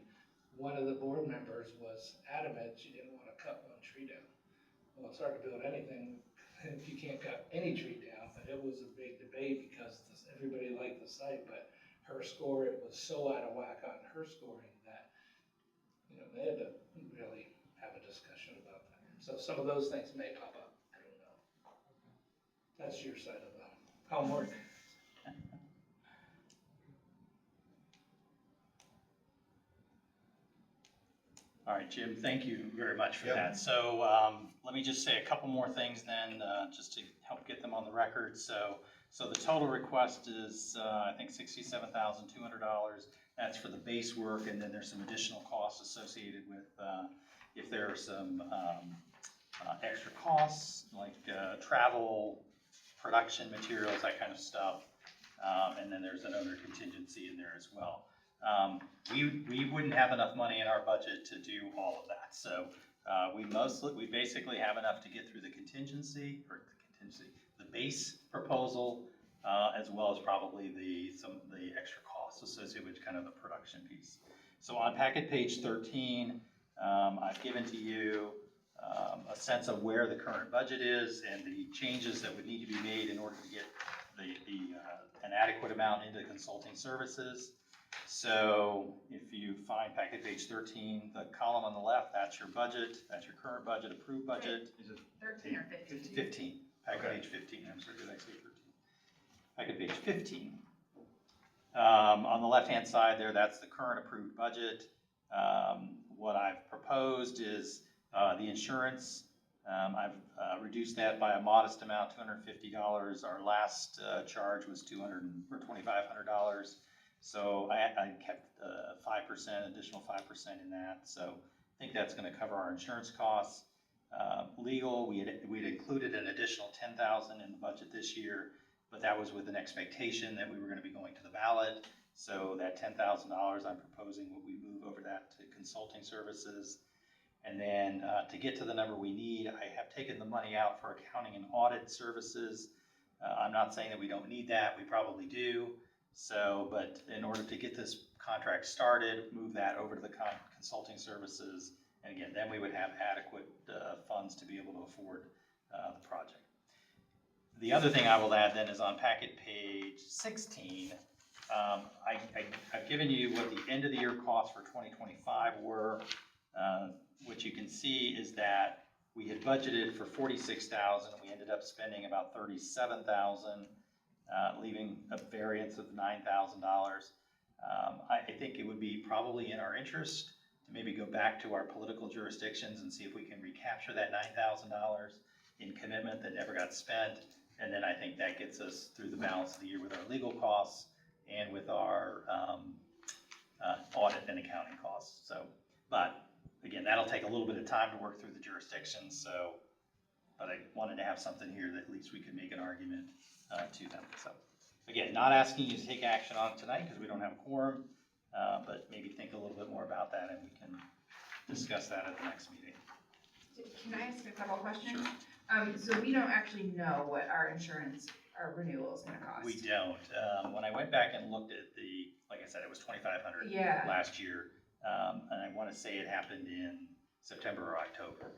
one of the board members was adamant she didn't want to cut one tree down. Well, it's hard to build anything if you can't cut any tree down. But it was a big debate because everybody liked the site, but her score, it was so out of whack on her scoring that, you know, they had to really have a discussion about that. So some of those things may pop up. I don't know. That's your side of the homework. All right, Jim, thank you very much for Yep. that. So let me just say a couple more things then, just to help get them on the record. So the total request is, I think, $67,200. That's for the base work, and then there's some additional costs associated with if there are some extra costs, like travel, production materials, that kind of stuff. And then there's another contingency in there as well. We wouldn't have enough money in our budget to do all of that. So we basically have enough to get through the the base proposal, as well as probably some of the extra costs associated with kind of the production piece. So on packet page 13, I've given to you a sense of where the current budget is and the changes that would need to be made in order to get an adequate amount into consulting services. So if you find packet page 13, the column on the left, that's your budget, that's your current budget, approved budget. Is it 13 or 15? 15, packet Okay. page 15, I'm sorry, did I say 13? Packet page 15. On the left-hand side there, that's the current approved budget. What I've proposed is the insurance. I've reduced that by a modest amount, $250. Our last charge was $2,500. So I kept 5%, additional 5% in that. So I think that's going to cover our insurance costs. Legal, we'd included an additional $10,000 in the budget this year, but that was with an expectation that we were going to be going to the ballot. So that $10,000, I'm proposing what we move over that to consulting services. And then to get to the number we need, I have taken the money out for accounting and audit services. I'm not saying that we don't need that, we probably do. So, but in order to get this contract started, move that over to the consulting services. And again, then we would have adequate funds to be able to afford the project. The other thing I will add then is on packet page 16, I've given you what the end of the year costs for 2025 were. What you can see is that we had budgeted for $46,000. We ended up spending about $37,000, leaving a variance of $9,000. I think it would be probably in our interest to maybe go back to our political jurisdictions and see if we can recapture that $9,000 in commitment that never got spent. And then I think that gets us through the balance of the year with our legal costs and with our audit and accounting costs. So, but again, that'll take a little bit of time to work through the jurisdictions. So, but I wanted to have something here that at least we could make an argument to them. So, again, not asking you to take action on it tonight because we don't have a quorum, but maybe think a little bit more about that and we can discuss that at the next meeting. Can I ask a couple questions? Sure. So we don't actually know what our insurance, our renewal is gonna cost? We don't. When I went back and looked at like I said, it was $2,500 Yeah. last year. And I want to say it happened in September or October.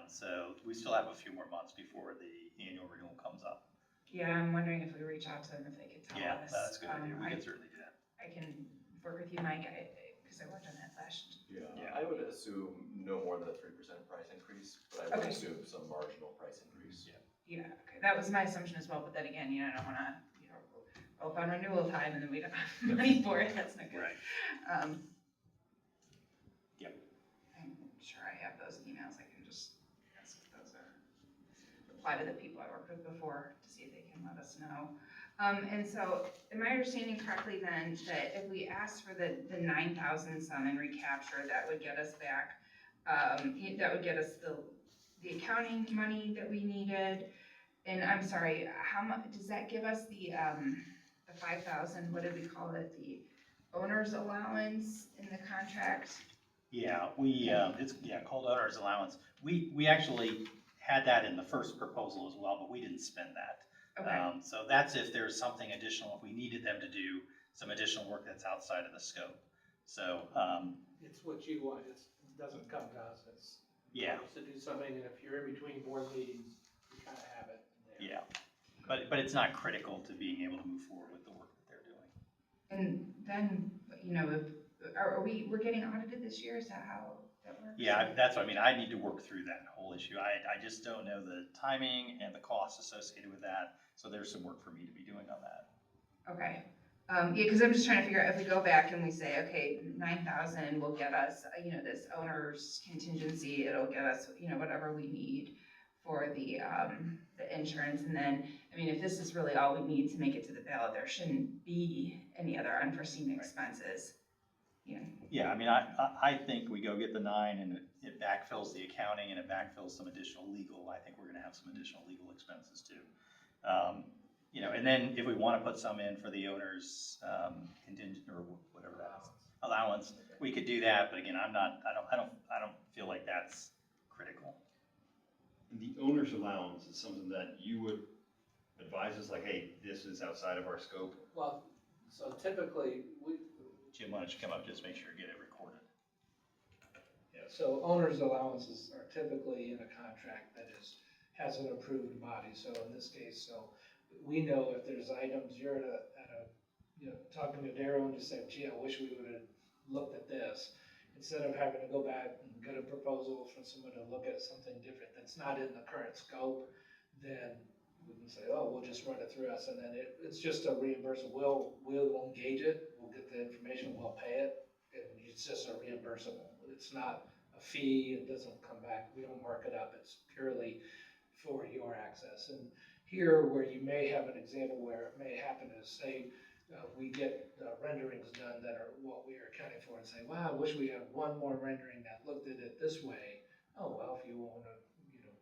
So we still have a few more months before the annual renewal comes up. Yeah, I'm wondering if we reach out to them, if they could tell Yeah, us. that's a good idea. We I can certainly do that. can work with you, Mike, because I worked on that last. Yeah, Yeah. I would assume no more than a 3% price increase, but I would Okay. assume some marginal price increase. Yeah. Yeah, okay, that was my assumption as well, but then again, I don't wanna, roll up on renewal time and then we don't have money for it, that's not good. Right. Yep. I'm sure I have those emails, I can just ask if those are, reply to the people I worked with before to see if they can let us know. And so, am I understanding correctly then, that if we ask for the 9,000 some in recapture, that would get us back, that would get us the accounting money that we needed? And I'm sorry, how much, does that give us the 5,000, what did we call it, the owner's allowance in the contract? Yeah, it's called owner's allowance. We actually had that in the first proposal as well, but we didn't spend that. Okay, So that's if there's something additional, if we needed them to do some additional work that's outside of the scope. So, It's what you want, it doesn't come to us, it's. Yeah. To do something, and if you're in between board meetings, you kind of have it there. yeah, but it's not critical to being able to move forward with the work that they're doing. and then, if, we're getting audited this year, is that how that works? Yeah, that's what I mean. I need to work through that whole issue. I just don't know the timing and the costs associated with that. So there's some work for me to be doing on that. Okay, yeah, cause I'm just trying to figure out, if we go back and we say, okay, 9,000 will get us, this owner's contingency, it'll get us, whatever we need for the insurance, and then, if this is really all we need to make it to the ballot, there shouldn't be any other unforeseen expenses. Yeah, I think we go get the 9 and it backfills the accounting and it backfills some additional legal. I think we're gonna have some additional legal expenses too. And then if we wanna put some in for the owner's contingent or whatever that is, allowance, we could do that, but again, I don't feel like that's critical. The owner's allowance is something that you would advise us, like, hey, this is outside of our scope. Well, so typically, Jim, why don't you come up, just make sure you get it recorded. so owner's allowances are typically in a contract that has an approved body, so in this case, we know if there's items, you're at a talking to Darryl and just saying, gee, I wish we would have looked at this, instead of having to go back and get a proposal from someone to look at something different that's not in the current scope, then we can say, oh, we'll just run it through us, and then it's just a reimbursable. We'll engage it, we'll get the information, we'll pay it, and it's just a reimbursable. It's not a fee, it doesn't come back, we don't mark it up, it's purely for your access. And here, where you may have an example where it may happen is, say, we get renderings done that are what we are accounting for, and say, wow, I wish we had one more rendering that looked at it this way. Oh, well, if you want to,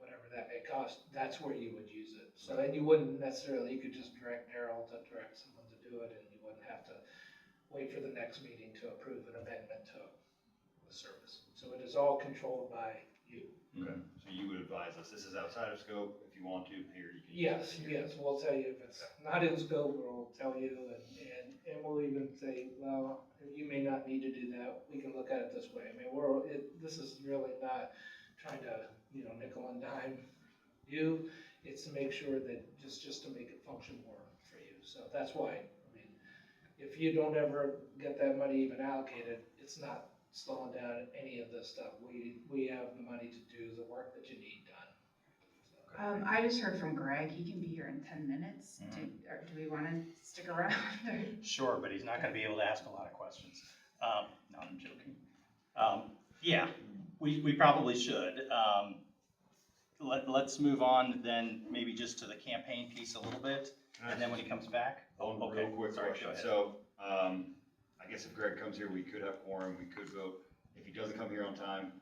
whatever that may cost, that's where you would use it. So, and you wouldn't necessarily, you could just direct Darryl to direct someone to do it, and you wouldn't have to wait for the next meeting to approve an amendment to the service. So it is all controlled by you. Okay. So you would advise us, this is outside of scope, if you want to, here you can. Yes, we'll tell you if it's not in scope, we'll tell you, and we'll even say, well, you may not need to do that, we can look at it this way. This is really not trying to, nickel and dime you, it's to make sure that, just to make it function more for you. So that's why, if you don't ever get that money even allocated, it's not slowing down any of this stuff. We have the money to do the work that you need done. I just heard from Greg, he can be here in 10 minutes. Mhm. Do we want to stick around? Sure, but he's not gonna be able to ask a lot of questions. No, I'm joking. Yeah, we probably should. Let's move on then, maybe just to the campaign piece a little bit, and then when he comes back. One okay, real quick sorry, question. go ahead. So, I guess if Greg comes here, we could have quorum, we could vote. If he doesn't come here on time,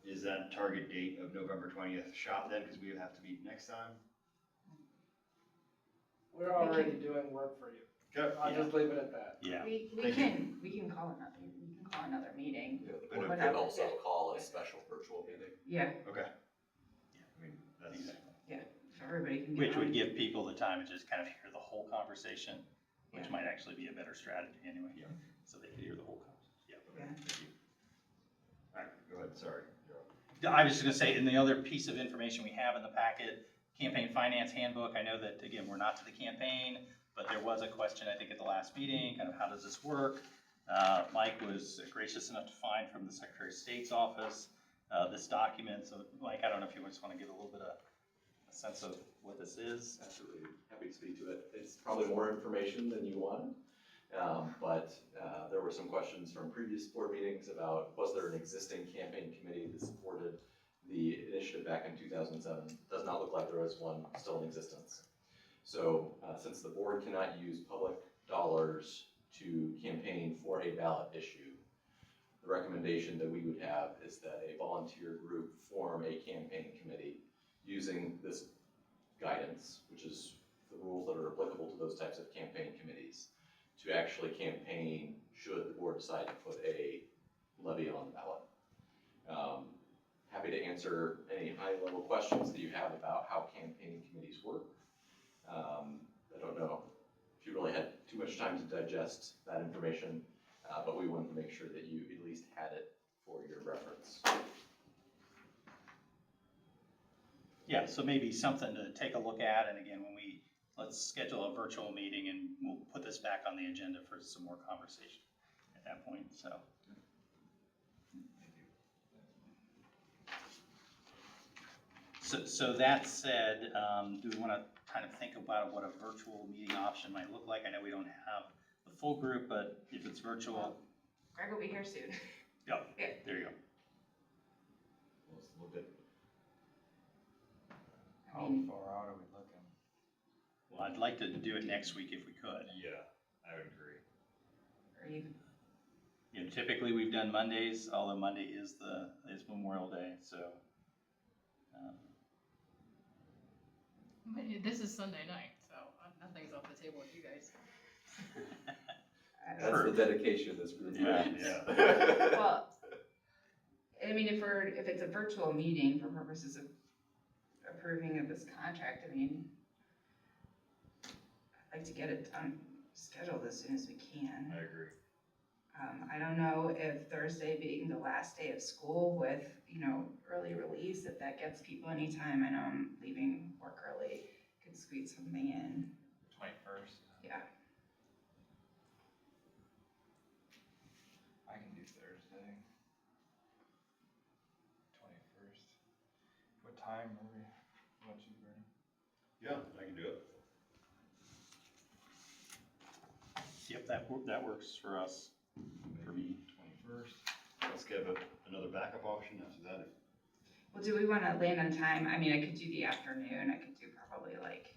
is that target date of November 20th shot then, because we would have to meet next time? We're already doing work for you. Okay. I'll just leave it at that. Yeah, We Thank can call another meeting. Yeah, but we Whatever. could also call a special virtual meeting. Yeah, Okay. I mean, that's, exactly. so everybody can get Which would on. give people the time to just kind of hear the whole conversation, which Yeah. might actually be a better strategy anyway. Yeah. So they can hear the whole conversation. Yeah. Yeah. Thank you. all right, go ahead, sorry. I was just gonna say, and the other piece of information we have in the packet, campaign finance handbook, I know that, again, we're not to the campaign, but there was a question, I think, at the last meeting, kind of how does this work? Mike was gracious enough to find from the Secretary of State's office, this document, so Mike, I don't know if you just wanna give a little bit of a sense of what this is? Absolutely, happy to speak to it. It's probably more information than you wanted. But there were some questions from previous board meetings about, was there an existing campaign committee that supported the initiative back in 2007? Does not look like there was one still in existence. So since the board cannot use public dollars to campaign for a ballot issue, the recommendation that we would have is that a volunteer group form a campaign committee using this guidance, which is the rules that are applicable to those types of campaign committees, to actually campaign should the board decide to put a levy on the ballot. Happy to answer any high-level questions that you have about how campaign committees work. I don't know if you really had too much time to digest that information, but we wanted to make sure that you at least had it for your reference. Yeah, so maybe something to take a look at, and again, let's schedule a virtual meeting and we'll put this back on the agenda for some more conversation at that point, so. So that said, do we want to kind of think about what a virtual meeting option might look like? I know we don't have the full group, but if it's virtual. Greg will be here soon. Yeah, Yeah. there you go. Let's look at, I How mean, far out are we looking? Well, I'd like to do it next week if we could. yeah, I would agree. or even, You know, typically we've done Mondays, although Monday is Memorial Day, so. But this is Sunday night, so nothing's off the table with you guys. That's the dedication of this group. Yeah, yeah. well, I mean, if it's a virtual meeting for purposes of approving of this contract, I mean, I'd like to get it done, scheduled as soon as we can. I agree. I don't know if Thursday being the last day of school with, early release, if that gets people any time. I know I'm leaving work early, could squeeze something in. 21st? Yeah. I can do Thursday. 21st. What time are we? What you, Bernie? Yeah, I can do it. Yep, that works for us, for me. 21st. Let's give it another backup option after that. Well, do we want to land on time? I mean, I could do the afternoon. I could do probably like,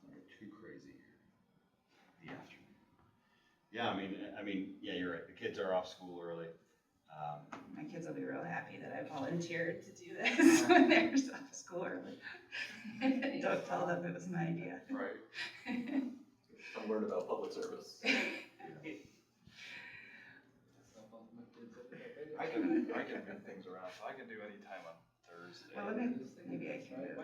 Not get too crazy here. The afternoon. Yeah, I mean, yeah, you're right. The kids are off school early. my kids will be real happy that I volunteered to do this when they're off school early. Don't tell them it was my idea. Right. Come learn about public service. I can move things around, so I can do any time on Thursday. Well, maybe I can move.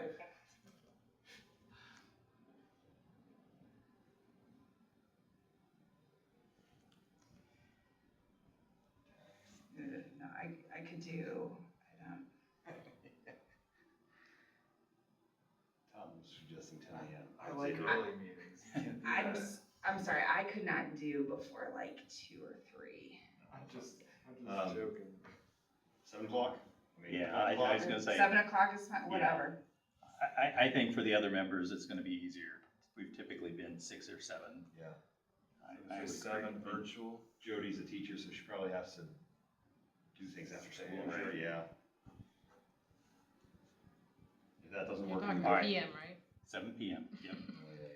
No, I could do, Tom was suggesting 10 a.m. I like early meetings. You can't do that. I'm sorry, I could not do before like 2 or 3. I'm just Um, joking. 7 o'clock? Yeah, 5 I o'clock? was gonna say, 7 o'clock is fine, whatever. I think for the other members, it's gonna be easier. We've typically been 6 or 7. Yeah. I would So agree. 7 virtual. Jody's a teacher, so she probably has to do things after school, I'm Right. sure, yeah. If that doesn't You're work. talking we All about right. PM, right? 7 PM, yep. can- Oh, yeah,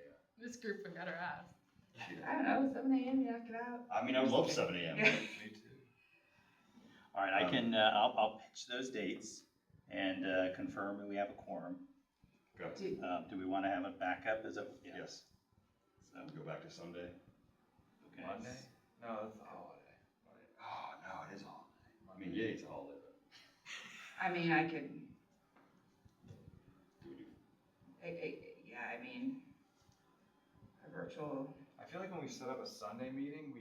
This group would better ask. I don't know, 7 a.m., knock it out. yeah. I mean, I would love 7 a.m. Yeah. Me too. All right, I can, I'll pitch those dates and confirm that we have a quorum. Okay. Do we want to have a backup? Is it? Yeah. Yes. So, Go back to Sunday. okay. Monday? No, that's a holiday. Oh, no, it is a holiday. I mean, yeah, it's a holiday, but I mean, I could, do we do? yeah, I mean, a virtual, I feel like when we set up a Sunday meeting,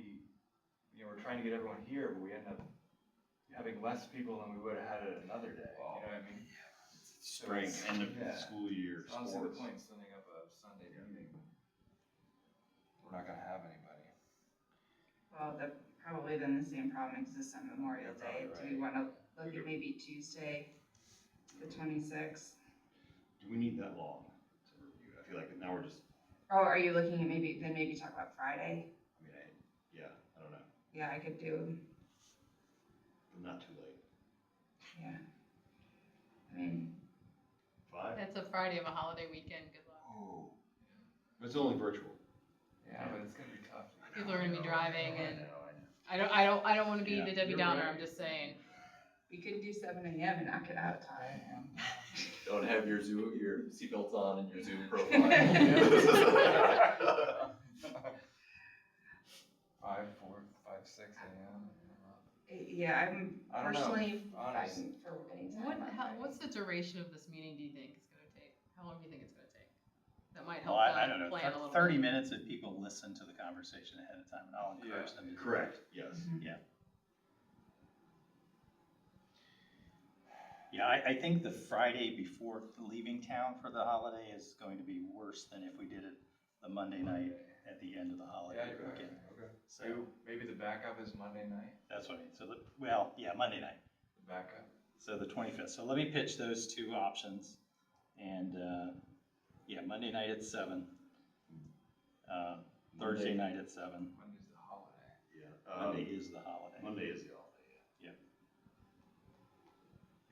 we're trying to get everyone here, but we end up having less people than we would have had at another day. You know what I mean? Spring, end of Yeah. the school year, So honestly, the sports. point in setting up a Sunday meeting, we're not gonna have anybody. well, probably then the same problem exists on Memorial You're Day. probably Do we want to look at maybe Tuesday? The 26th. Do we need that long to review? I feel like now we're just, Oh, are you looking at maybe talk about Friday? I mean, I don't know, Yeah, I could do, but not too late. yeah. I mean, 5? It's a Friday of a holiday weekend, good luck. Oh. But it's only virtual. Yeah, but it's gonna be tough. People are gonna be driving and I know. I don't wanna be Yeah, the Debbie you're Downer, right. I'm just saying. we could do 7 a.m. and knock it out at 5 a.m. Don't have your seatbelts on and your Zoom profile. 5, 4, 5, 6 a.m. Yeah, I'm I don't know, personally honest. fighting for any time. What, on how, Friday. what's the duration of this meeting do you think it's gonna take? How long do you think it's gonna take? That might Well, help I don't know, plan a little 30 bit. minutes if people listen to the conversation ahead of time, and I'll encourage them to. do that. Correct, yes. Yeah, I think the Friday before leaving town for the holiday is going to be worse than if we did it the Monday night at the end of the Yeah, holiday you're right, weekend. okay. So, Maybe the backup is Monday night, that's what I mean, so, well, yeah, Monday night, the backup. so the 25th. So let me pitch those two options, and, yeah, Monday night at 7, Thursday night at 7, Monday's the holiday. Yeah. Monday is the holiday. Monday is the holiday,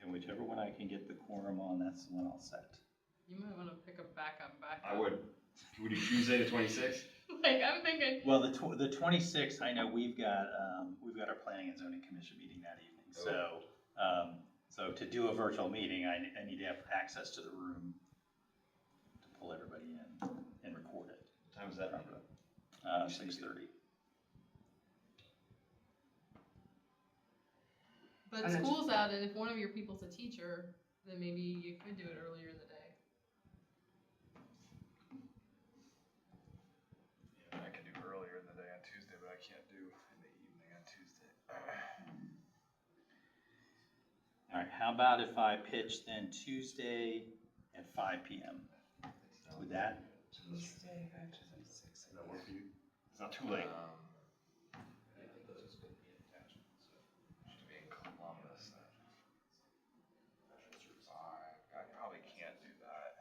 And whichever one I can get the quorum on, that's the one I'll set. You might wanna pick a backup. I would. Can we do Tuesday the 26th? Like, I'm thinking, Well, the 26th, I know we've got our planning and zoning commission meeting that evening, so, so to do a virtual meeting, I need to have access to the room to pull everybody in and record it. What time is that? 6:30. but I'm not school's out, and if one of your people's a teacher, then maybe you could do it earlier in the day. Yeah, I can do earlier in the day on Tuesday, but I can't do in the evening on Tuesday. All right, how about if I pitch then Tuesday at 5 p.m.? Would that? Tuesday, 5 to 6. Does that work for you? It's not too late. Should be in Columbus then. I probably can't do that.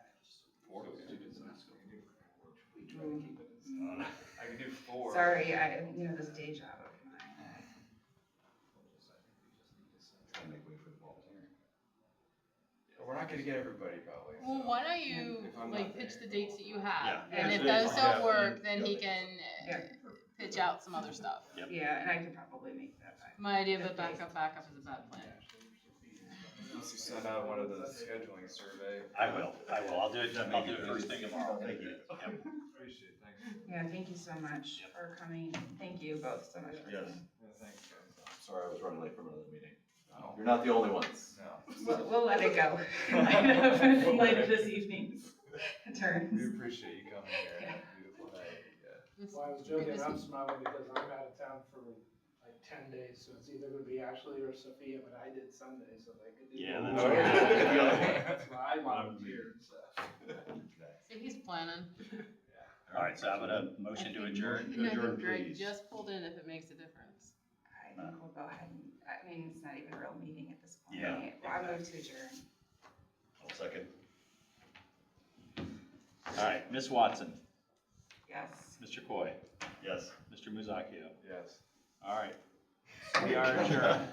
4? I can do 4. Sorry, this day job of mine. Trying to make way for the volunteering. But we're not gonna get everybody probably. Well, so why don't you, if I'm like, not pitch there. the dates that you have, Yeah. and if Yeah. those Yeah. don't work, then he can Yeah. pitch out some other stuff. Yep. Yeah, and I could probably make that by. My idea of a backup is a bad plan. Unless you send out one of the scheduling survey. I will. I'll do it first thing tomorrow. Thank you. Yep. Appreciate it, thanks. Yeah, thank you so much for coming. Thank you both so much for Yes. coming. Yeah, thanks guys. Sorry, I was running late from another meeting. No. You're not the only ones. No. We'll let it go. Later this evening's We turns. appreciate you coming here. Yeah. Beautiful night. Yeah. This- Well, I was joking, I'm smiling because I'm out of town for like 10 days, so it's either gonna be Ashley or Sophia, but I did Sunday, so they could do. Yeah, both. that's Oh, right. yeah. That's why I volunteered, so. See, he's planning. All right, so I'm gonna motion to adjourn. I Adjourn, think Greg please. just pulled in if it makes a difference. I think we'll go ahead and, I mean, it's not even a real meeting at this point. Yeah. Well, I move to adjourn. I'll second. All right, Ms. Watson, Yes. Mr. Coy, Yes. Mr. Muzakio. Yes. All right, we are adjourned.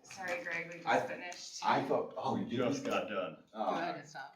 Sorry, Greg, we I- just finished. I thought, oh, We just got done. Go ahead and stop.